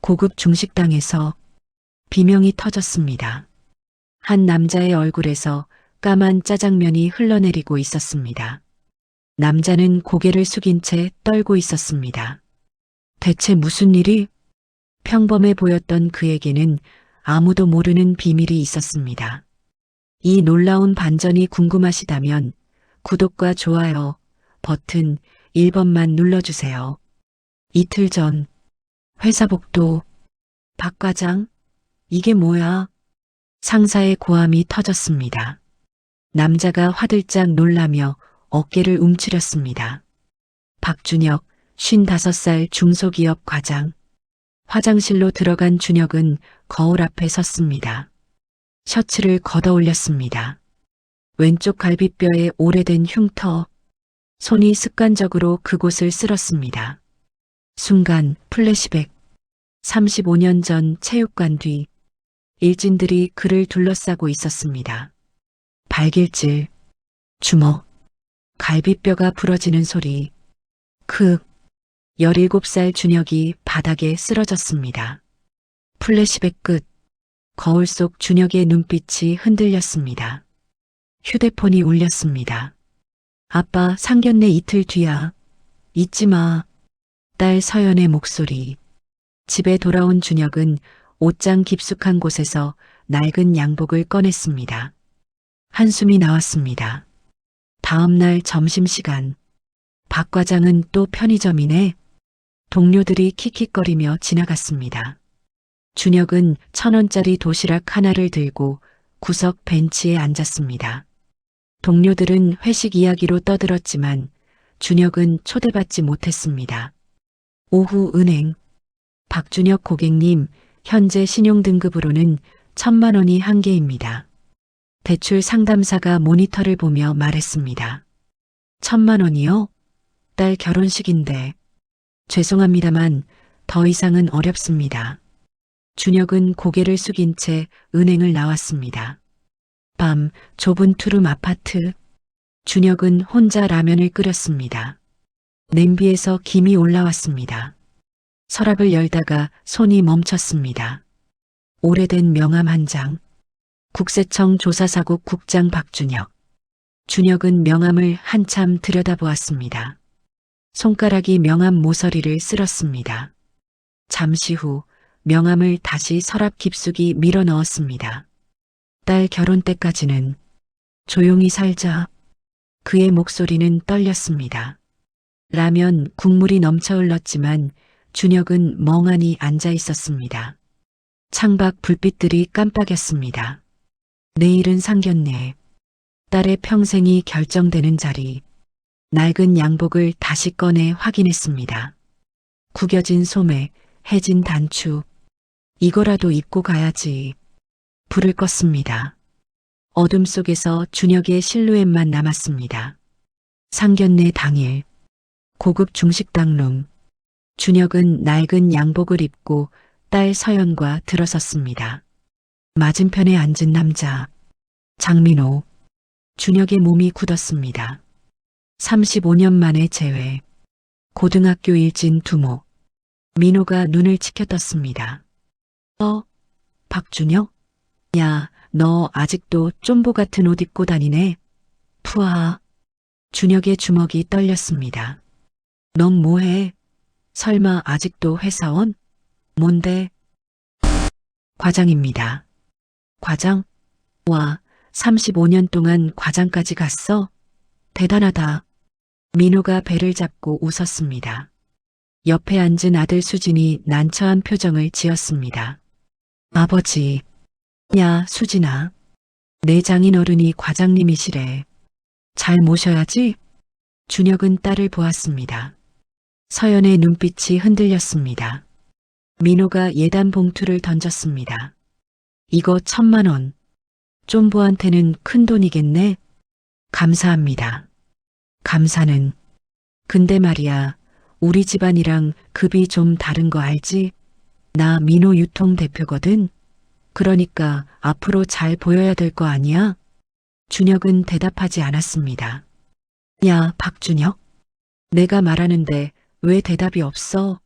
고급 중식당에서 비명이 터졌습니다. 한 남자의 얼굴에서 까만 짜장면이 흘러내리고 있었습니다. 남자는 고개를 숙인 채 떨고 있었습니다. 대체 무슨 일이? 평범해 보였던 그에게는 아무도 모르는 비밀이 있었습니다. 이 놀라운 반전이 궁금하시다면 구독과 좋아요 버튼 1번만 눌러주세요. 이틀 전 회사 복도. 박 과장, 이게 뭐야? 상사의 고함이 터졌습니다. 남자가 화들짝 놀라며 어깨를 움츠렸습니다. 박준혁, 55살 중소기업 과장. 화장실로 들어간 준혁은 거울 앞에 섰습니다. 셔츠를 걷어 올렸습니다. 왼쪽 갈비뼈에 오래된 흉터. 손이 습관적으로 그곳을 쓸었습니다. 순간 플래시백. 35년 전 체육관 뒤. 일진들이 그를 둘러싸고 있었습니다. 발길질, 주먹, 갈비뼈가 부러지는 소리. 17살 준혁이 바닥에 쓰러졌습니다. 플래시백 끝. 거울 속 준혁의 눈빛이 흔들렸습니다. 휴대폰이 울렸습니다. 아빠, 상견례 이틀 뒤야. 잊지 마. 딸 서연의 목소리. 집에 돌아온 준혁은 옷장 깊숙한 곳에서 낡은 양복을 꺼냈습니다. 한숨이 나왔습니다. 다음 날 점심시간. 박 과장은 또 편의점이네. 동료들이 킥킥거리며 지나갔습니다. 준혁은 1,000원짜리 도시락 하나를 들고 구석 벤치에 앉았습니다. 동료들은 회식 이야기로 떠들었지만 준혁은 초대받지 못했습니다. 오후 은행. 박준혁 고객님, 현재 신용등급으로는 1,000만 원이 한계입니다. 대출 상담사가 모니터를 보며 말했습니다. 1,000만 원이요? 딸 결혼식인데. 죄송합니다만 더 이상은 어렵습니다. 준혁은 고개를 숙인 채 은행을 나왔습니다. 밤, 좁은 투룸 아파트. 준혁은 혼자 라면을 끓였습니다. 냄비에서 김이 올라왔습니다. 서랍을 열다가 손이 멈췄습니다. 오래된 명함 한 장. 국세청 조사사국 국장 박준혁. 준혁은 명함을 한참 들여다보았습니다. 손가락이 명함 모서리를 쓸었습니다. 잠시 후 명함을 다시 서랍 깊숙이 밀어 넣었습니다. 딸 결혼 때까지는 조용히 살자. 그의 목소리는 떨렸습니다. 라면 국물이 넘쳐 흘렀지만 준혁은 멍하니 앉아 있었습니다. 창밖 불빛들이 깜빡였습니다. 내일은 상견례. 딸의 평생이 결정되는 자리. 낡은 양복을 다시 꺼내 확인했습니다. 구겨진 소매, 해진 단추. 이거라도 입고 가야지. 불을 껐습니다. 어둠 속에서 준혁의 실루엣만 남았습니다. 상견례 당일. 고급 중식당 룸. 준혁은 낡은 양복을 입고 딸 서연과 들어섰습니다. 맞은편에 앉은 남자. 장민호. 준혁의 몸이 굳었습니다. 35년 만에 재회. 고등학교 일진 두목. 민호가 눈을 치켜떴습니다. 박준혁? 야, 너 아직도 쫌보 같은 옷 입고 다니네. 푸아. 준혁의 주먹이 떨렸습니다. 넌 뭐해? 설마 아직도 회사원? 뭔데? 과장입니다. 과장? 와, 35년 동안 과장까지 갔어? 대단하다. 민호가 배를 잡고 웃었습니다. 옆에 앉은 아들 수진이 난처한 표정을 지었습니다. 아버지. 야, 수진아. 내 장인어른이 과장님이시래. 잘 모셔야지. 준혁은 딸을 보았습니다. 서연의 눈빛이 흔들렸습니다. 민호가 예단 봉투를 던졌습니다. 이거 1,000만 원. 쫌보한테는 큰 돈이겠네. 감사합니다. 감사는. 근데 말이야, 우리 집안이랑 급이 좀 다른 거 알지? 나 민호 유통 대표거든. 그러니까 앞으로 잘 보여야 될 거 아니야? 준혁은 대답하지 않았습니다. 야, 박준혁. 내가 말하는데 왜 대답이 없어?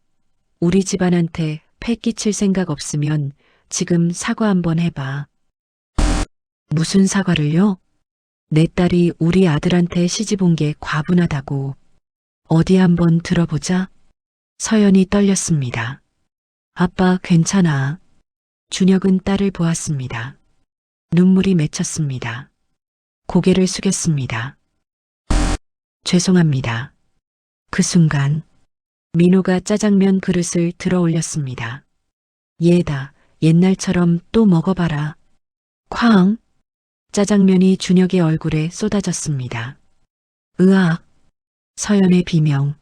우리 집안한테 패 끼칠 생각 없으면 지금 사과 한번 해봐. 무슨 사과를요? 내 딸이 우리 아들한테 시집 온 게 과분하다고. 어디 한번 들어보자. 서연이 떨렸습니다. 아빠 괜찮아. 준혁은 딸을 보았습니다. 눈물이 맺혔습니다. 고개를 숙였습니다. 죄송합니다. 그 순간 민호가 짜장면 그릇을 들어 올렸습니다. 얘다, 옛날처럼 또 먹어봐라. 쾅! 짜장면이 준혁의 얼굴에 쏟아졌습니다. 으악! 서연의 비명.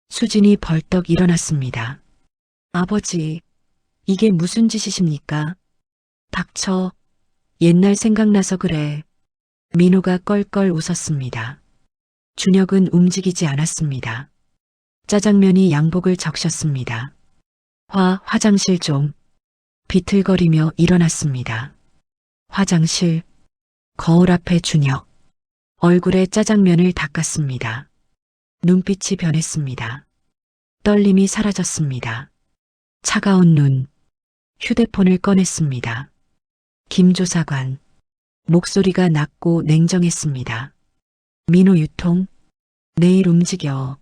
수진이 벌떡 일어났습니다. 아버지, 이게 무슨 짓이십니까? 닥쳐. 옛날 생각나서 그래. 민호가 껄껄 웃었습니다. 준혁은 움직이지 않았습니다. 짜장면이 양복을 적셨습니다. 화장실 좀. 비틀거리며 일어났습니다. 화장실. 거울 앞에 준혁. 얼굴에 짜장면을 닦았습니다. 눈빛이 변했습니다. 떨림이 사라졌습니다. 차가운 눈. 휴대폰을 꺼냈습니다. 김조사관. 목소리가 낮고 냉정했습니다. 민호 유통. 내일 움직여.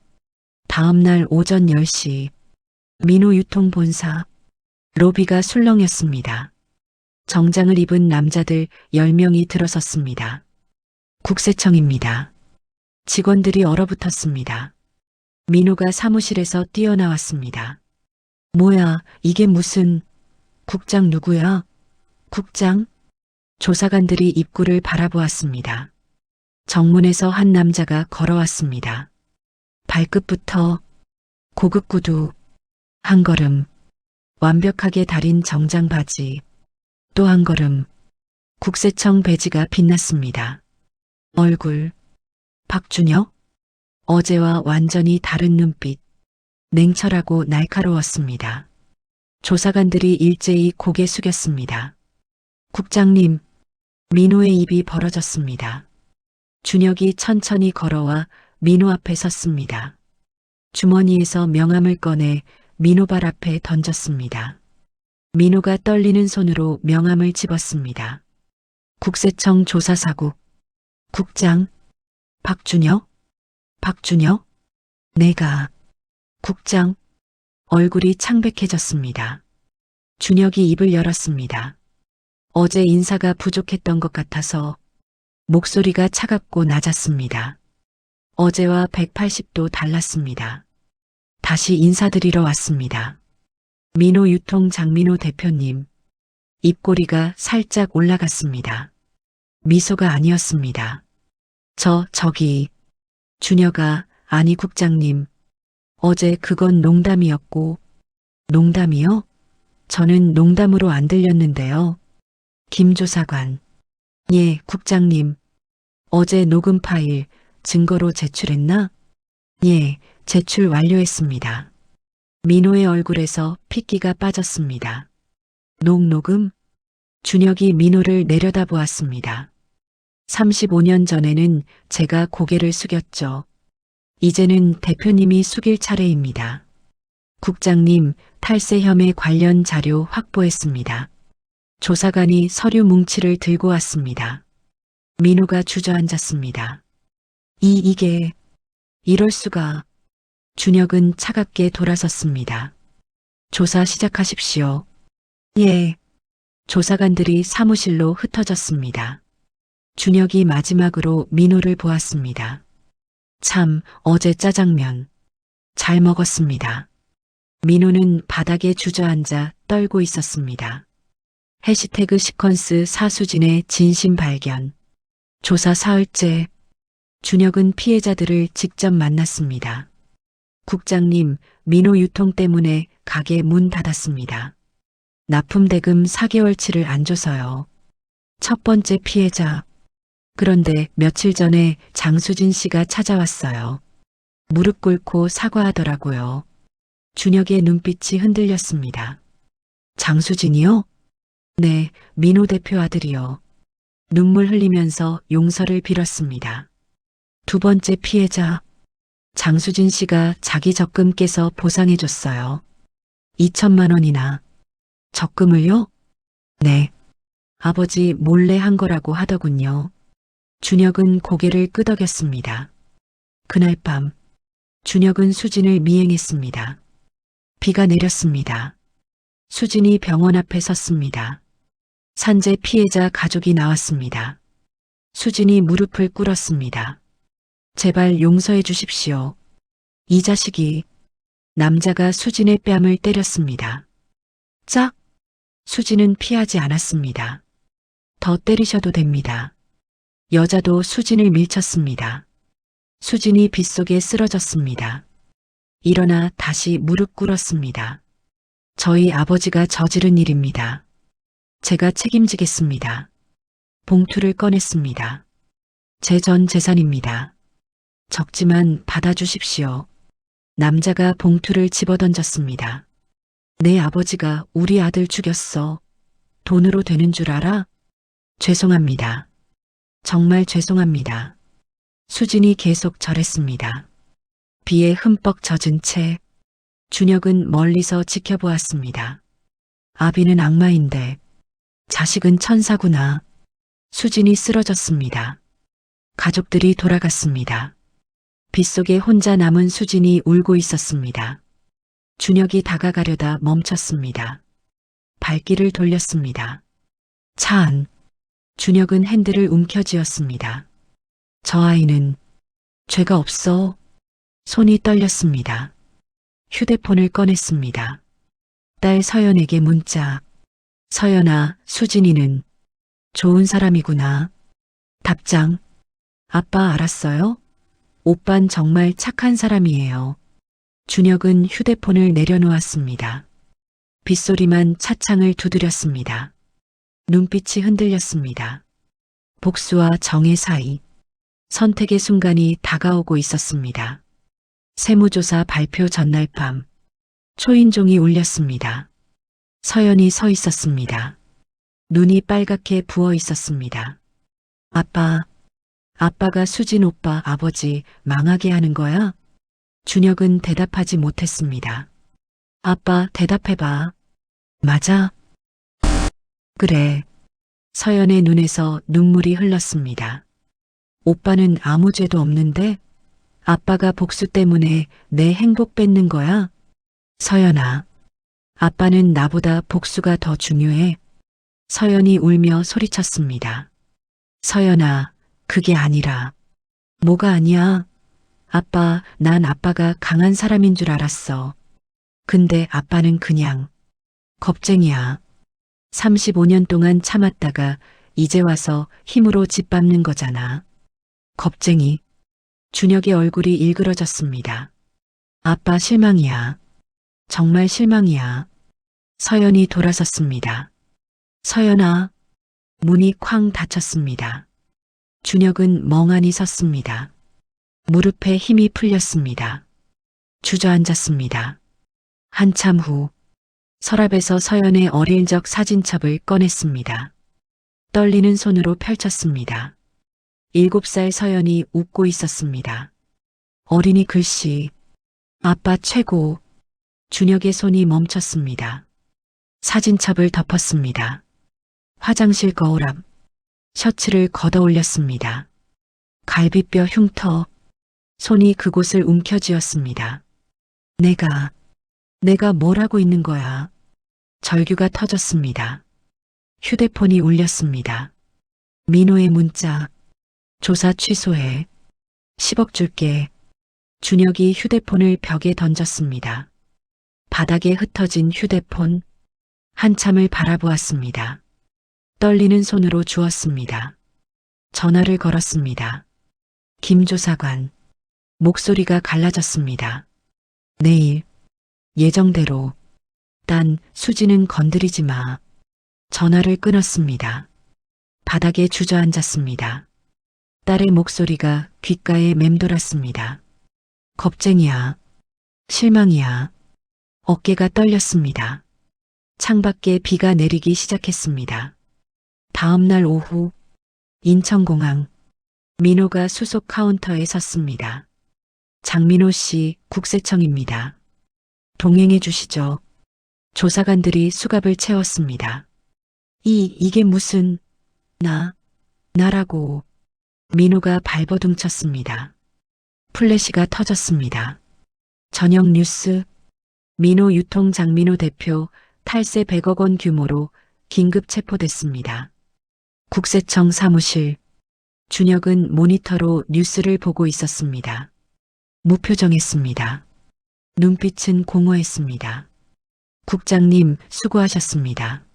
다음날 오전 10시. 민호 유통 본사. 로비가 술렁였습니다. 정장을 입은 남자들 10명이 들어섰습니다. 국세청입니다. 직원들이 얼어붙었습니다. 민호가 사무실에서 뛰어나왔습니다. 뭐야, 이게 무슨... 국장 누구야? 국장? 조사관들이 입구를 바라보았습니다. 정문에서 한 남자가 걸어왔습니다. 발끝부터 고급 구두, 한 걸음, 완벽하게 다린 정장 바지, 또 한 걸음, 국세청 배지가 빛났습니다. 얼굴, 박준혁? 어제와 완전히 다른 눈빛, 냉철하고 날카로웠습니다. 조사관들이 일제히 고개 숙였습니다. 국장님, 민호의 입이 벌어졌습니다. 준혁이 천천히 걸어와 민호 앞에 섰습니다. 주머니에서 명함을 꺼내 민호 발 앞에 던졌습니다. 민호가 떨리는 손으로 명함을 집었습니다. 국세청 조사사국. 국장. 박준혁? 박준혁? 내가. 국장. 얼굴이 창백해졌습니다. 준혁이 입을 열었습니다. 어제 인사가 부족했던 것 같아서 목소리가 차갑고 낮았습니다. 어제와 180도 달랐습니다. 다시 인사드리러 왔습니다. 민호 유통 장민호 대표님. 입꼬리가 살짝 올라갔습니다. 미소가 아니었습니다. 저기. 준혁아, 아니 국장님. 어제 그건 농담이었고. 농담이요? 저는 농담으로 안 들렸는데요. 김조사관. 예, 국장님. 어제 녹음 파일 증거로 제출했나? 예, 제출 완료했습니다. 민호의 얼굴에서 핏기가 빠졌습니다. 녹음? 준혁이 민호를 내려다보았습니다. 35년 전에는 제가 고개를 숙였죠. 이제는 대표님이 숙일 차례입니다. 국장님, 탈세 혐의 관련 자료 확보했습니다. 조사관이 서류 뭉치를 들고 왔습니다. 민호가 주저앉았습니다. 이게... 이럴 수가... 준혁은 차갑게 돌아섰습니다. 조사 시작하십시오. 예. 조사관들이 사무실로 흩어졌습니다. 준혁이 마지막으로 민호를 보았습니다. 참, 어제 짜장면. 잘 먹었습니다. 민호는 바닥에 주저앉아 떨고 있었습니다. 해시태그 시퀀스 사수진의 진심 발견. 조사 사흘째. 준혁은 피해자들을 직접 만났습니다. 국장님, 민호 유통 때문에 가게 문 닫았습니다. 납품대금 4개월치를 안 줘서요. 첫 번째 피해자. 그런데 며칠 전에 장수진 씨가 찾아왔어요. 무릎 꿇고 사과하더라고요. 준혁의 눈빛이 흔들렸습니다. 장수진이요? 네, 민호 대표 아들이요. 눈물 흘리면서 용서를 빌었습니다. 두 번째 피해자. 장수진 씨가 자기 적금 깨서 보상해줬어요. 2천만 원이나. 적금을요? 네. 아버지 몰래 한 거라고 하더군요. 준혁은 고개를 끄덕였습니다. 그날 밤 준혁은 수진을 미행했습니다. 비가 내렸습니다. 수진이 병원 앞에 섰습니다. 산재 피해자 가족이 나왔습니다. 수진이 무릎을 꿇었습니다. 제발 용서해 주십시오. 이 자식이. 남자가 수진의 뺨을 때렸습니다. 짝! 수진은 피하지 않았습니다. 더 때리셔도 됩니다. 여자도 수진을 밀쳤습니다. 수진이 빗속에 쓰러졌습니다. 일어나 다시 무릎 꿇었습니다. 저희 아버지가 저지른 일입니다. 제가 책임지겠습니다. 봉투를 꺼냈습니다. 제 전 재산입니다. 적지만 받아주십시오. 남자가 봉투를 집어던졌습니다. 내 아버지가 우리 아들 죽였어. 돈으로 되는 줄 알아? 죄송합니다. 정말 죄송합니다. 수진이 계속 절했습니다. 비에 흠뻑 젖은 채 준혁은 멀리서 지켜보았습니다. 아비는 악마인데 자식은 천사구나. 수진이 쓰러졌습니다. 가족들이 돌아갔습니다. 빗속에 혼자 남은 수진이 울고 있었습니다. 준혁이 다가가려다 멈췄습니다. 발길을 돌렸습니다. 차 안. 준혁은 핸들을 움켜쥐었습니다. 저 아이는 죄가 없어. 손이 떨렸습니다. 휴대폰을 꺼냈습니다. 딸 서연에게 문자. 서연아, 수진이는 좋은 사람이구나. 답장. 아빠 알았어요? 오빤 정말 착한 사람이에요. 준혁은 휴대폰을 내려놓았습니다. 빗소리만 차창을 두드렸습니다. 눈빛이 흔들렸습니다. 복수와 정의 사이. 선택의 순간이 다가오고 있었습니다. 세무조사 발표 전날 밤. 초인종이 울렸습니다. 서연이 서 있었습니다. 눈이 빨갛게 부어 있었습니다. 아빠가 수진 오빠 아버지 망하게 하는 거야? 준혁은 대답하지 못했습니다. 아빠 대답해봐. 맞아? 그래. 서연의 눈에서 눈물이 흘렀습니다. 오빠는 아무 죄도 없는데 아빠가 복수 때문에 내 행복 뺏는 거야? 서연아, 아빠는 나보다 복수가 더 중요해. 서연이 울며 소리쳤습니다. 서연아, 그게 아니라. 뭐가 아니야? 아빠, 난 아빠가 강한 사람인 줄 알았어. 근데 아빠는 그냥 겁쟁이야. 35년 동안 참았다가 이제 와서 힘으로 짓밟는 거잖아. 겁쟁이. 준혁의 얼굴이 일그러졌습니다. 아빠 실망이야. 정말 실망이야. 서연이 돌아섰습니다. 서연아. 문이 쾅 닫혔습니다. 준혁은 멍하니 섰습니다. 무릎에 힘이 풀렸습니다. 주저앉았습니다. 한참 후 서랍에서 서연의 어릴 적 사진첩을 꺼냈습니다. 떨리는 손으로 펼쳤습니다. 7살 서연이 웃고 있었습니다. 어린이 글씨. 아빠 최고. 준혁의 손이 멈췄습니다. 사진첩을 덮었습니다. 화장실 거울 앞. 셔츠를 걷어 올렸습니다. 갈비뼈 흉터. 손이 그곳을 움켜쥐었습니다. 내가 뭘 하고 있는 거야? 절규가 터졌습니다. 휴대폰이 울렸습니다. 민호의 문자. 조사 취소해. 10억 줄게. 준혁이 휴대폰을 벽에 던졌습니다. 바닥에 흩어진 휴대폰. 한참을 바라보았습니다. 떨리는 손으로 주었습니다. 전화를 걸었습니다. 김 조사관. 목소리가 갈라졌습니다. 내일. 예정대로. 딴 수지는 건드리지 마. 전화를 끊었습니다. 바닥에 주저앉았습니다. 딸의 목소리가 귓가에 맴돌았습니다. 겁쟁이야. 실망이야. 어깨가 떨렸습니다. 창밖에 비가 내리기 시작했습니다. 다음 날 오후 인천공항. 민호가 수속 카운터에 섰습니다. 장민호 씨, 국세청입니다. 동행해 주시죠. 조사관들이 수갑을 채웠습니다. 이게 무슨, 나라고. 민호가 발버둥 쳤습니다. 플래시가 터졌습니다. 저녁 뉴스, 민호 유통 장민호 대표 탈세 100억 원 규모로 긴급 체포됐습니다. 국세청 사무실, 준혁은 모니터로 뉴스를 보고 있었습니다. 무표정했습니다. 눈빛은 공허했습니다. 국장님 수고하셨습니다.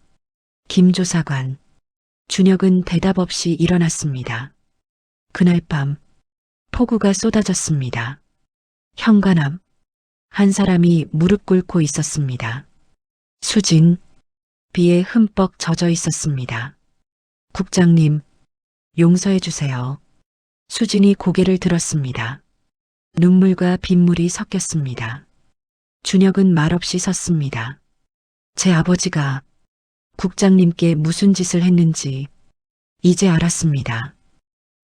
김 조사관, 준혁은 대답 없이 일어났습니다. 그날 밤 폭우가 쏟아졌습니다. 현관앞 한 사람이 무릎 꿇고 있었습니다. 수진, 비에 흠뻑 젖어 있었습니다. 국장님, 용서해 주세요. 수진이 고개를 들었습니다. 눈물과 빗물이 섞였습니다. 준혁은 말없이 섰습니다. 제 아버지가 국장님께 무슨 짓을 했는지 이제 알았습니다.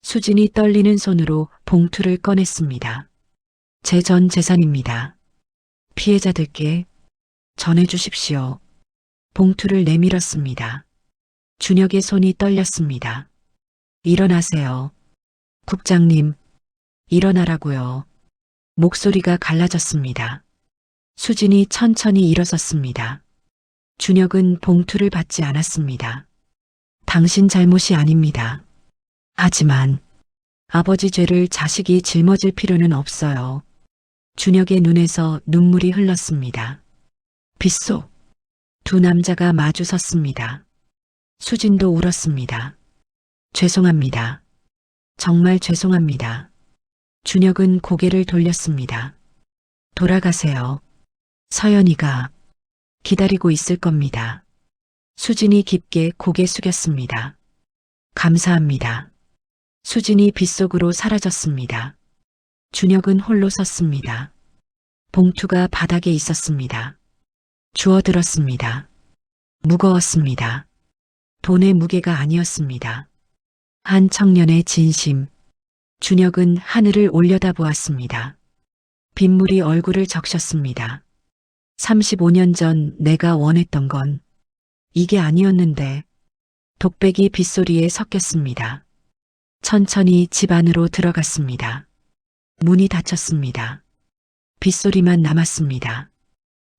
수진이 떨리는 손으로 봉투를 꺼냈습니다. 제 전 재산입니다. 피해자들께 전해 주십시오. 봉투를 내밀었습니다. 준혁의 손이 떨렸습니다. 일어나세요. 국장님, 일어나라고요. 목소리가 갈라졌습니다. 수진이 천천히 일어섰습니다. 준혁은 봉투를 받지 않았습니다. 당신 잘못이 아닙니다. 하지만 아버지 죄를 자식이 짊어질 필요는 없어요. 준혁의 눈에서 눈물이 흘렀습니다. 빗속 두 남자가 마주 섰습니다. 수진도 울었습니다. 죄송합니다. 정말 죄송합니다. 준혁은 고개를 돌렸습니다. 돌아가세요. 서연이가 기다리고 있을 겁니다. 수진이 깊게 고개 숙였습니다. 감사합니다. 수진이 빗속으로 사라졌습니다. 준혁은 홀로 섰습니다. 봉투가 바닥에 있었습니다. 주워들었습니다. 무거웠습니다. 돈의 무게가 아니었습니다. 한 청년의 진심. 준혁은 하늘을 올려다보았습니다. 빗물이 얼굴을 적셨습니다. 35년 전 내가 원했던 건 이게 아니었는데. 독백이 빗소리에 섞였습니다. 천천히 집 안으로 들어갔습니다. 문이 닫혔습니다. 빗소리만 남았습니다.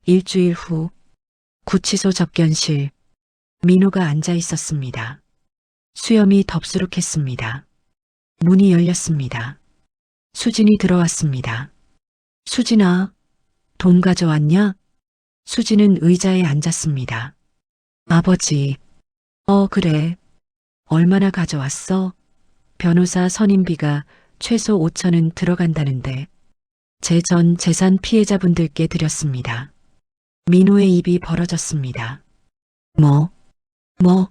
일주일 후 구치소 접견실, 민호가 앉아 있었습니다. 수염이 덥수룩했습니다. 문이 열렸습니다. 수진이 들어왔습니다. 수진아, 돈 가져왔냐? 수진은 의자에 앉았습니다. 아버지, 그래. 얼마나 가져왔어? 변호사 선임비가 최소 5천은 들어간다는데 제 전 재산 피해자분들께 드렸습니다. 민호의 입이 벌어졌습니다. 뭐?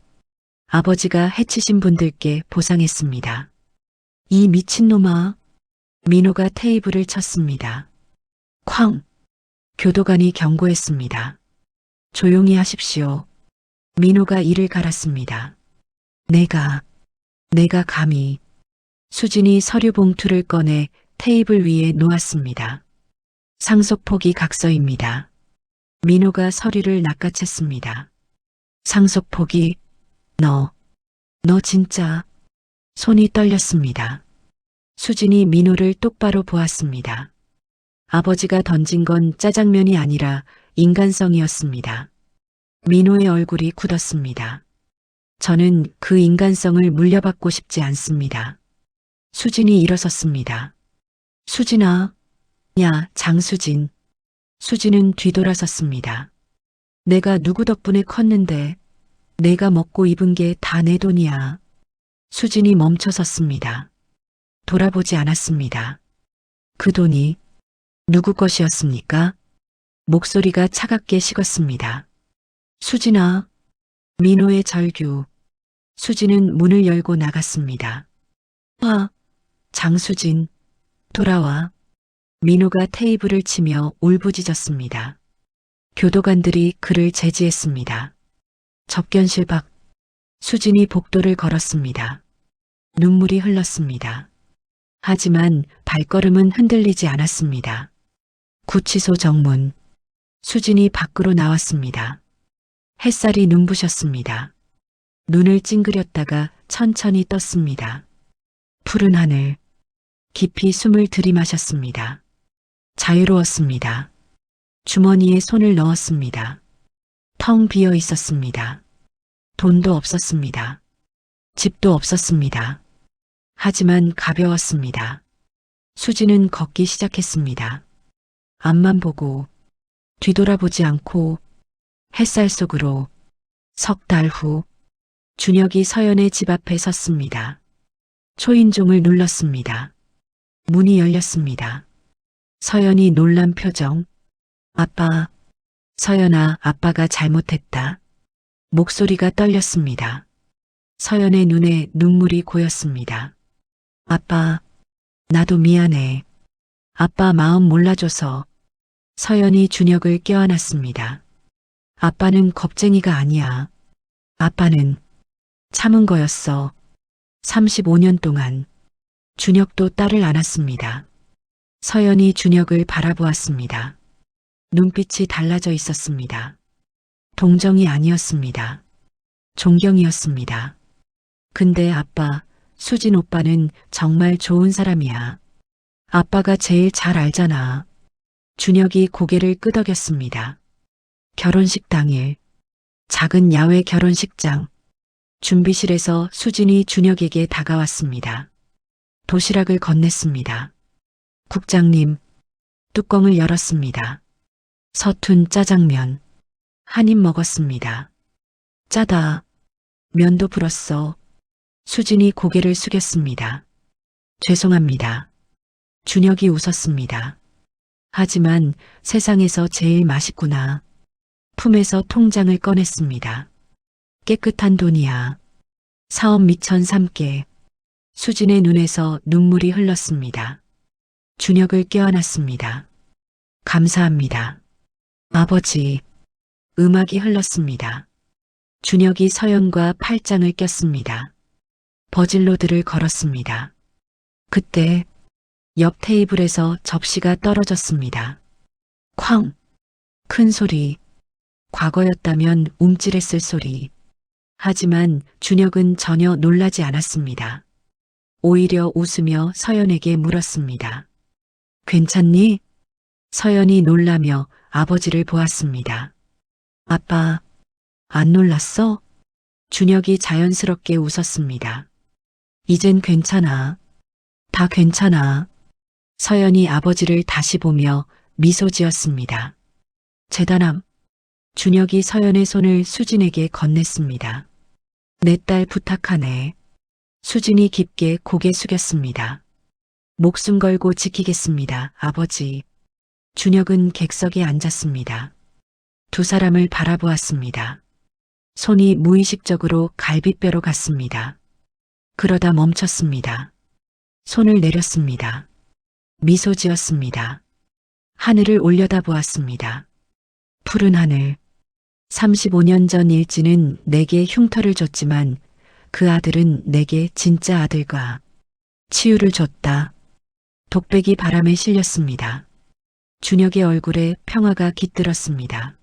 아버지가 해치신 분들께 보상했습니다. 이 미친놈아. 민호가 테이블을 쳤습니다. 쾅! 교도관이 경고했습니다. 조용히 하십시오. 민호가 이를 갈았습니다. 내가 감히. 수진이 서류 봉투를 꺼내 테이블 위에 놓았습니다. 상속폭이 각서입니다. 민호가 서류를 낚아챘습니다. 상속폭이, 너 진짜. 손이 떨렸습니다. 수진이 민호를 똑바로 보았습니다. 아버지가 던진 건 짜장면이 아니라 인간성이었습니다. 민호의 얼굴이 굳었습니다. 저는 그 인간성을 물려받고 싶지 않습니다. 수진이 일어섰습니다. 수진아. 야, 장수진. 수진은 뒤돌아섰습니다. 내가 누구 덕분에 컸는데 내가 먹고 입은 게 다 내 돈이야. 수진이 멈춰섰습니다. 돌아보지 않았습니다. 그 돈이 누구 것이었습니까? 목소리가 차갑게 식었습니다. 수진아. 민호의 절규. 수진은 문을 열고 나갔습니다. 장수진, 돌아와. 민호가 테이블을 치며 울부짖었습니다. 교도관들이 그를 제지했습니다. 접견실 밖. 수진이 복도를 걸었습니다. 눈물이 흘렀습니다. 하지만 발걸음은 흔들리지 않았습니다. 구치소 정문. 수진이 밖으로 나왔습니다. 햇살이 눈부셨습니다. 눈을 찡그렸다가 천천히 떴습니다. 푸른 하늘, 깊이 숨을 들이마셨습니다. 자유로웠습니다. 주머니에 손을 넣었습니다. 텅 비어 있었습니다. 돈도 없었습니다. 집도 없었습니다. 하지만 가벼웠습니다. 수지는 걷기 시작했습니다. 앞만 보고 뒤돌아보지 않고 햇살 속으로. 석 달 후 준혁이 서연의 집 앞에 섰습니다. 초인종을 눌렀습니다. 문이 열렸습니다. 서연이 놀란 표정. 아빠. 서연아, 아빠가 잘못했다. 목소리가 떨렸습니다. 서연의 눈에 눈물이 고였습니다. 아빠, 나도 미안해. 아빠 마음 몰라줘서. 서연이 준혁을 껴안았습니다. 아빠는 겁쟁이가 아니야. 아빠는 참은 거였어. 35년 동안. 준혁도 딸을 안았습니다. 서연이 준혁을 바라보았습니다. 눈빛이 달라져 있었습니다. 동정이 아니었습니다. 존경이었습니다. 근데 아빠, 수진 오빠는 정말 좋은 사람이야. 아빠가 제일 잘 알잖아. 준혁이 고개를 끄덕였습니다. 결혼식 당일, 작은 야외 결혼식장. 준비실에서 수진이 준혁에게 다가왔습니다. 도시락을 건넸습니다. 국장님, 뚜껑을 열었습니다. 서툰 짜장면. 한 입 먹었습니다. 짜다. 면도 불었어. 수진이 고개를 숙였습니다. 죄송합니다. 준혁이 웃었습니다. 하지만 세상에서 제일 맛있구나. 품에서 통장을 꺼냈습니다. 깨끗한 돈이야. 사업 미천 3개. 수진의 눈에서 눈물이 흘렀습니다. 준혁을 껴안았습니다. 감사합니다. 아버지. 음악이 흘렀습니다. 준혁이 서연과 팔짱을 꼈습니다. 버질로드를 걸었습니다. 그때 옆 테이블에서 접시가 떨어졌습니다. 쾅! 큰 소리. 과거였다면 움찔했을 소리. 하지만 준혁은 전혀 놀라지 않았습니다. 오히려 웃으며 서연에게 물었습니다. 괜찮니? 서연이 놀라며 아버지를 보았습니다. 아빠, 안 놀랐어? 준혁이 자연스럽게 웃었습니다. 이젠 괜찮아. 다 괜찮아. 서연이 아버지를 다시 보며 미소 지었습니다. 재단함. 준혁이 서연의 손을 수진에게 건넸습니다. 내 딸 부탁하네. 수진이 깊게 고개 숙였습니다. 목숨 걸고 지키겠습니다, 아버지. 준혁은 객석에 앉았습니다. 두 사람을 바라보았습니다. 손이 무의식적으로 갈비뼈로 갔습니다. 그러다 멈췄습니다. 손을 내렸습니다. 미소 지었습니다. 하늘을 올려다보았습니다. 푸른 하늘. 35년 전 일지는 내게 흉터를 줬지만 그 아들은 내게 진짜 아들과 치유를 줬다. 독백이 바람에 실렸습니다. 준혁의 얼굴에 평화가 깃들었습니다.